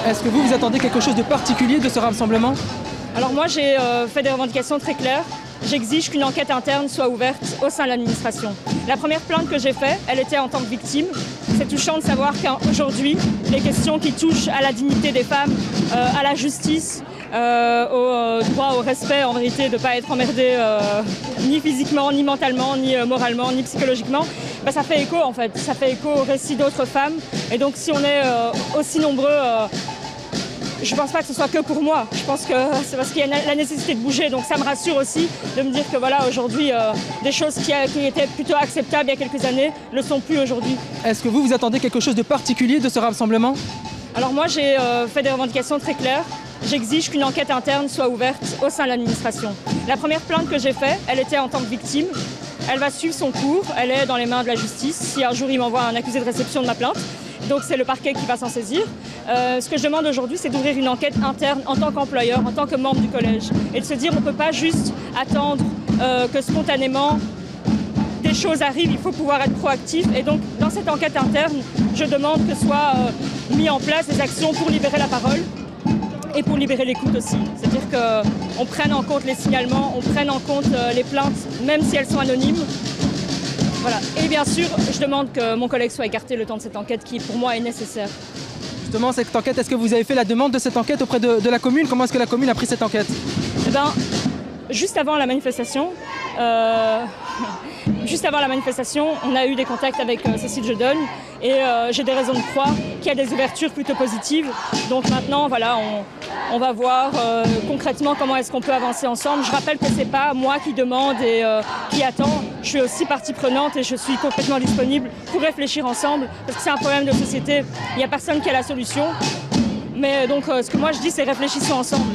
Est-ce que vous attendez quelque chose de particulier de ce rassemblement? Alors moi j'ai fait des revendications très claires. J'exige qu'une enquête interne soit ouverte au sein de l'administration. La première plainte que j'ai faite, elle était en tant que victime. C'est touchant de savoir qu'aujourd'hui, les questions qui touchent à la dignité des femmes, à la justice, au droit au respect, en vérité, de ne pas être emmerdé ni physiquement, ni mentalement, ni moralement, ni psychologiquement, ça fait écho en fait. Ça fait écho au récit d'autres femmes. Et donc si on est aussi nombreux... je ne pense pas que ce soit que pour moi. Je pense que c'est parce qu'il y a la nécessité de bouger. Donc ça me rassure aussi de me dire que voilà, aujourd'hui, des choses qui étaient plutôt acceptables il y a quelques années ne le sont plus aujourd'hui. Est-ce que vous attendez quelque chose de particulier de ce rassemblement? Alors moi, j'ai fait des revendications très claires. J'exige qu'une enquête interne soit ouverte au sein de l'administration. La première plainte que j'ai faite, elle était en tant que victime. Elle va suivre son cours. Elle est dans les mains de la justice. Si un jour il m'envoie un accusé de réception de ma plainte, donc c'est le parquet qui va s'en saisir. Ce que je demande aujourd'hui, c'est d'ouvrir une enquête interne en tant qu'employeur, en tant que membre du collège. Et de se dire, on ne peut pas juste attendre que spontanément des choses arrivent, il faut pouvoir être proactif. Et donc, dans cette enquête interne, je demande que soient mis en place des actions pour libérer la parole et pour libérer l'écoute aussi. C'est-à-dire qu'on prenne en compte les signalements, on prenne en compte les plaintes, même si elles sont anonymes. Voilà. Et bien sûr, je demande que mon collègue soit écarté le temps de cette enquête qui, pour moi, est nécessaire. Justement, cette enquête, est-ce que vous avez fait la demande de cette enquête auprès de la commune? Comment est-ce que la commune a pris cette enquête? Eh bien, juste avant la manifestation, on a eu des contacts avec Cécile Jeudonne et j'ai des raisons de croire qu'il y a des ouvertures plutôt positives. Donc maintenant, voilà, on va voir concrètement comment est-ce qu'on peut avancer ensemble. Je rappelle que ce n'est pas moi qui demande et qui attend. Je suis aussi partie prenante et je suis complètement disponible pour réfléchir ensemble parce que c'est un problème de société. Il n'y a personne qui a la solution. Mais donc ce que moi je dis, c'est réfléchissons ensemble.